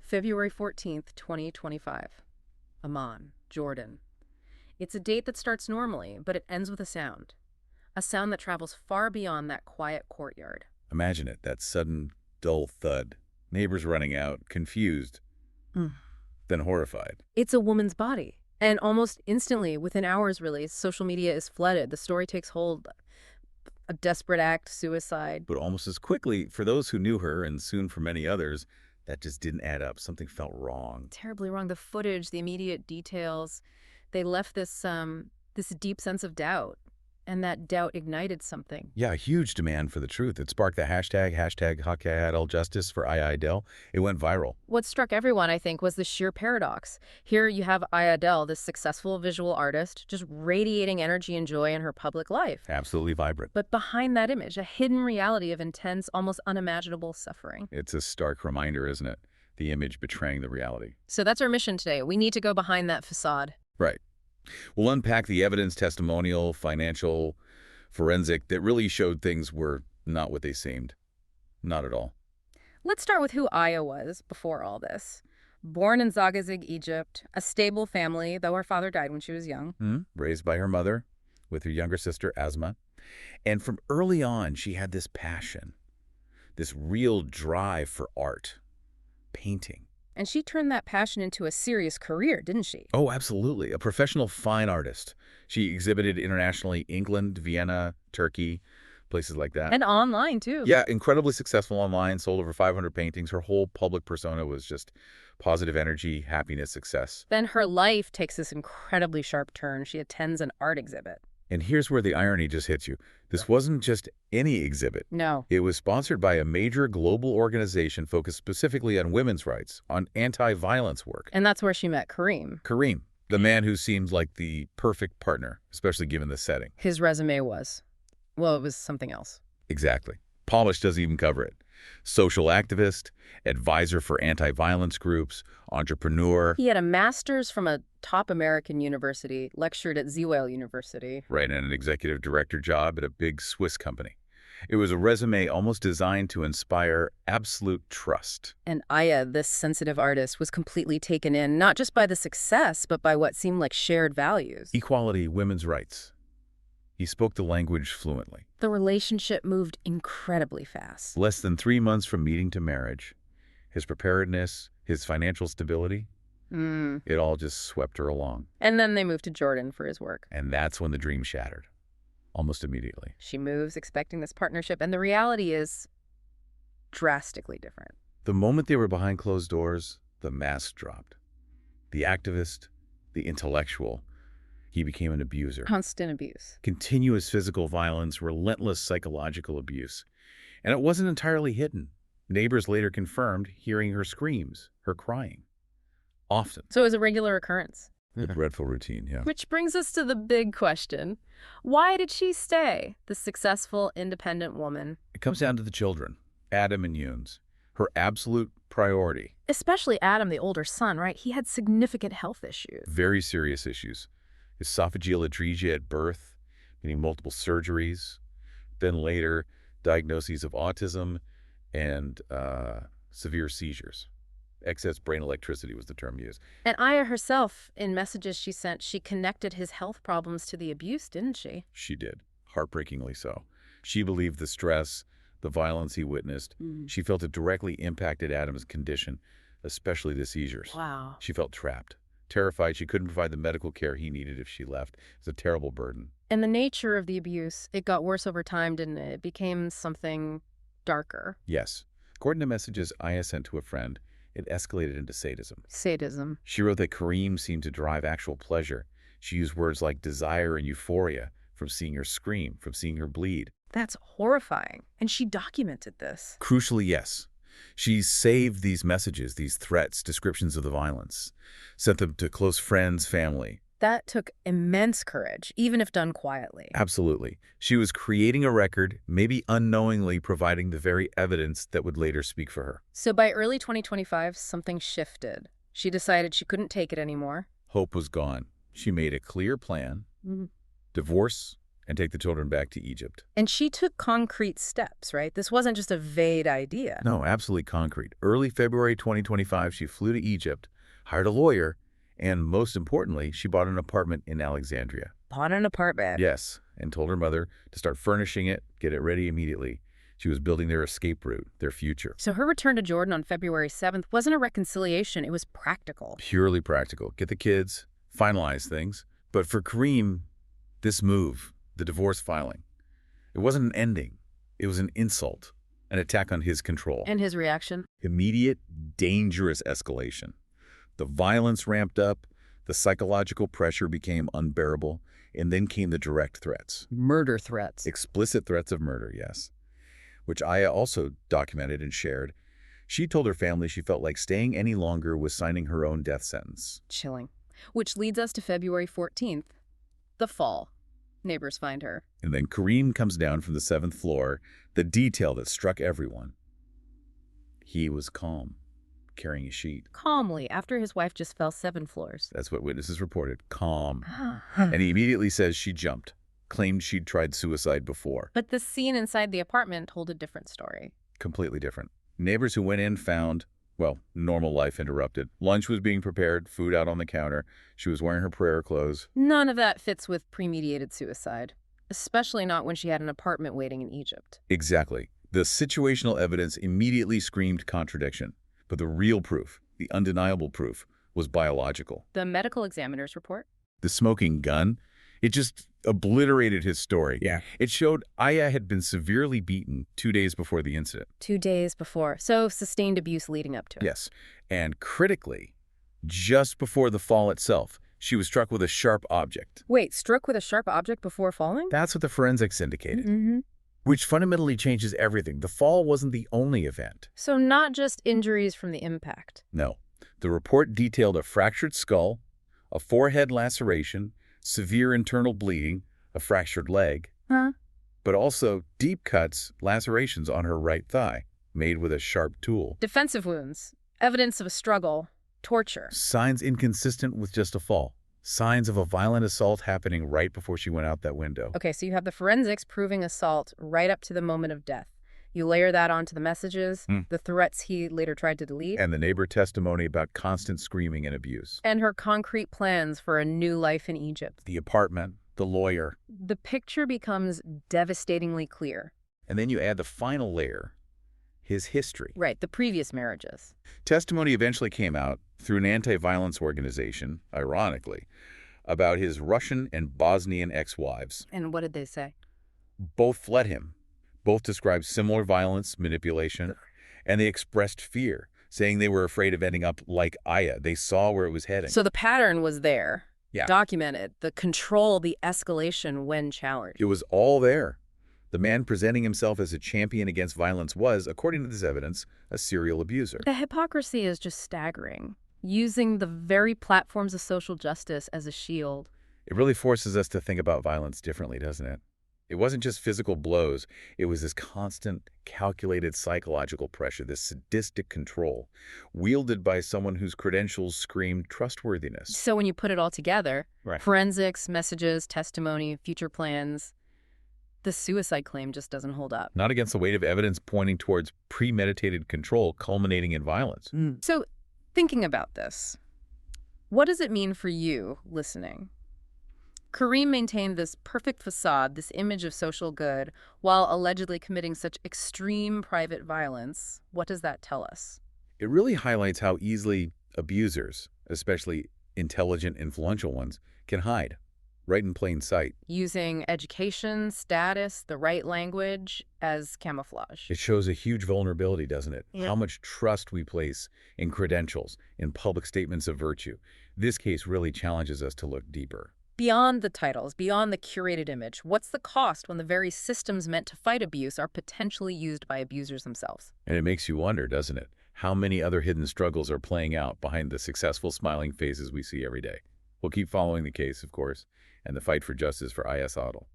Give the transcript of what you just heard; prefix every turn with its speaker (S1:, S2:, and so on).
S1: February 14th, 2025. Amman, Jordan. It's a date that starts normally, but it ends with a sound. A sound that travels far beyond that quiet courtyard.
S2: Imagine it, that sudden, dull thud. Neighbors running out, confused,
S1: Mm.
S2: then horrified.
S1: It's a woman's body. And almost instantly, within hours really, social media is flooded. The story takes hold. A desperate act, suicide.
S2: But almost as quickly, for those who knew her, and soon for many others, that just didn't add up. Something felt wrong.
S1: Terribly wrong. The footage, the immediate details, they left this deep sense of doubt. And that doubt ignited something.
S2: Yeah, a huge demand for the truth. It sparked the hashtag Adel Justice for Adel. It went viral.
S1: What struck everyone, I think, was the sheer paradox. Here you have Adel, this successful visual artist, just radiating energy and joy in her public life.
S2: Absolutely vibrant.
S1: But behind that image, a hidden reality of intense, almost unimaginable suffering.
S2: It's a stark reminder, isn't it? The image betraying the reality.
S1: So that's our mission today. We need to go behind that facade.
S2: Right. We'll unpack the evidence, testimonial, financial, forensic, that really showed things were not what they seemed. Not at all.
S1: Let's start with who Aya was before all this. Born in Zagazig, Egypt, a stable family, though her father died when she was young.
S2: Raised by her mother with her younger sister, Asma. And from early on, she had this passion, this real drive for art, painting.
S1: And she turned that passion into a serious career, didn't she?
S2: Oh, absolutely. A professional fine artist. She exhibited internationally, England, Vienna, Turkey, places like that.
S1: And online, too.
S2: Yeah, incredibly successful online, sold over 500 paintings. Her whole public persona was just positive energy, happiness, success.
S1: Then her life takes this incredibly sharp turn. She attends an art exhibit.
S2: And here's where the irony just hits you. This wasn't just any exhibit.
S1: No.
S2: It was sponsored by a major global organization focused specifically on women's rights, on anti-violence work.
S1: And that's where she met Karim.
S2: Karim, the man who seemed like the perfect partner, especially given the setting.
S1: His resume was, well, it was something else.
S2: Exactly. Polished doesn't even cover it. Social activist, advisor for anti-violence groups, entrepreneur.
S1: He had a master's from a top American university, lectured at Yale University.
S2: Right, and an executive director job at a big Swiss company. It was a resume almost designed to inspire absolute trust.
S1: And Aya, this sensitive artist, was completely taken in, not just by the success, but by what seemed like shared values.
S2: Equality, women's rights. He spoke the language fluently.
S1: The relationship moved incredibly fast.
S2: Less than 3 months from meeting to marriage, his preparedness, his financial stability, it all just swept her along.
S1: And then they moved to Jordan for his work.
S2: And that's when the dream shattered, almost immediately.
S1: She moves, expecting this partnership, and the reality is drastically different.
S2: The moment they were behind closed doors, the mask dropped. The activist, the intellectual, he became an abuser.
S1: Constant abuse.
S2: Continuous physical violence, relentless psychological abuse. And it wasn't entirely hidden. Neighbors later confirmed hearing her screams, her crying. Often.
S1: So it was a regular occurrence.
S2: A dreadful routine, yeah.
S1: Which brings us to the big question. Why did she stay, the successful, independent woman?
S2: It comes down to the children, Adam and Youn's. Her absolute priority.
S1: Especially Adam, the older son, right? He had significant health issues.
S2: Very serious issues. Esophageal atresia at birth, meaning multiple surgeries, then later diagnoses of autism and severe seizures. Excess brain electricity was the term used.
S1: And Aya herself, in messages she sent, she connected his health problems to the abuse, didn't she?
S2: She did, heartbreakingly so. She believed the stress, the violence he witnessed. She felt it directly impacted Adam's condition, especially the seizures.
S1: Wow.
S2: She felt trapped. Terrified she couldn't provide the medical care he needed if she left. It's a terrible burden.
S1: And the nature of the abuse, it got worse over time, didn't it? It became something darker.
S2: Yes. According to messages Aya sent to a friend, it escalated into sadism.
S1: Sadism.
S2: She wrote that Karim seemed to derive actual pleasure. She used words like desire and euphoria from seeing her scream, from seeing her bleed.
S1: That's horrifying. And she documented this.
S2: Crucially, yes. She saved these messages, these threats, descriptions of the violence, sent them to close friends, family.
S1: That took immense courage, even if done quietly.
S2: Absolutely. She was creating a record, maybe unknowingly providing the very evidence that would later speak for her.
S1: So by early 2025, something shifted. She decided she couldn't take it anymore.
S2: Hope was gone. She made a clear plan. Divorce and take the children back to Egypt.
S1: And she took concrete steps, right? This wasn't just a vague idea.
S2: No, absolutely concrete. Early February 2025, she flew to Egypt, hired a lawyer, and most importantly, she bought an apartment in Alexandria.
S1: Bought an apartment.
S2: Yes, and told her mother to start furnishing it, get it ready immediately. She was building their escape route, their future.
S1: So her return to Jordan on February 7th wasn't a reconciliation, it was practical.
S2: Purely practical. Get the kids, finalize things. But for Karim, this move, the divorce filing, it wasn't an ending. It was an insult, an attack on his control.
S1: And his reaction?
S2: Immediate, dangerous escalation. The violence ramped up, the psychological pressure became unbearable, and then came the direct threats.
S1: Murder threats.
S2: Explicit threats of murder, yes, which Aya also documented and shared. She told her family she felt like staying any longer was signing her own death sentence.
S1: Chilling. Which leads us to February 14th, the fall. Neighbors find her.
S2: And then Karim comes down from the 7th floor, the detail that struck everyone. He was calm, carrying a sheet.
S1: Calmly, after his wife just fell 7 floors.
S2: That's what witnesses reported, calm. And he immediately says she jumped, claimed she'd tried suicide before.
S1: But the scene inside the apartment told a different story.
S2: Completely different. Neighbors who went in found, well, normal life interrupted. Lunch was being prepared, food out on the counter. She was wearing her prayer clothes.
S1: None of that fits with premeditated suicide, especially not when she had an apartment waiting in Egypt.
S2: Exactly. The situational evidence immediately screamed contradiction. But the real proof, the undeniable proof, was biological.
S1: The medical examiner's report?
S2: The smoking gun, it just obliterated his story.
S3: Yeah.
S2: It showed Aya had been severely beaten 2 days before the incident.
S1: 2 days before. So sustained abuse leading up to it.
S2: Yes. And critically, just before the fall itself, she was struck with a sharp object.
S1: Wait, struck with a sharp object before falling?
S2: That's what the forensics indicated.
S1: Mm-hmm.
S2: Which fundamentally changes everything. The fall wasn't the only event.
S1: So not just injuries from the impact.
S2: No. The report detailed a fractured skull, a forehead laceration, severe internal bleeding, a fractured leg, but also deep cuts, lacerations on her right thigh, made with a sharp tool.
S1: Defensive wounds, evidence of a struggle, torture.
S2: Signs inconsistent with just a fall. Signs of a violent assault happening right before she went out that window.
S1: Okay, so you have the forensics proving assault right up to the moment of death. You layer that onto the messages, the threats he later tried to delete.
S2: And the neighbor testimony about constant screaming and abuse.
S1: And her concrete plans for a new life in Egypt.
S2: The apartment, the lawyer.
S1: The picture becomes devastatingly clear.
S2: And then you add the final layer, his history.
S1: Right, the previous marriages.
S2: Testimony eventually came out through an anti-violence organization, ironically, about his Russian and Bosnian ex-wives.
S1: And what did they say?
S2: Both fled him. Both described similar violence, manipulation, and they expressed fear, saying they were afraid of ending up like Aya. They saw where it was heading.
S1: So the pattern was there,
S2: Yeah.
S1: documented, the control, the escalation when challenged.
S2: It was all there. The man presenting himself as a champion against violence was, according to this evidence, a serial abuser.
S1: The hypocrisy is just staggering, using the very platforms of social justice as a shield.
S2: It really forces us to think about violence differently, doesn't it? It wasn't just physical blows. It was this constant, calculated psychological pressure, this sadistic control, wielded by someone whose credentials screamed trustworthiness.
S1: So when you put it all together,
S2: Right.
S1: forensics, messages, testimony, future plans, the suicide claim just doesn't hold up.
S2: Not against the weight of evidence pointing towards premeditated control culminating in violence.
S1: So thinking about this, what does it mean for you listening? Karim maintained this perfect facade, this image of social good, while allegedly committing such extreme private violence. What does that tell us?
S2: It really highlights how easily abusers, especially intelligent, influential ones, can hide, right in plain sight.
S1: Using education, status, the right language as camouflage.
S2: It shows a huge vulnerability, doesn't it?
S1: Yeah.
S2: How much trust we place in credentials, in public statements of virtue. This case really challenges us to look deeper.
S1: Beyond the titles, beyond the curated image, what's the cost when the very systems meant to fight abuse are potentially used by abusers themselves?
S2: And it makes you wonder, doesn't it? How many other hidden struggles are playing out behind the successful smiling faces we see every day? We'll keep following the case, of course, and the fight for justice for Adel.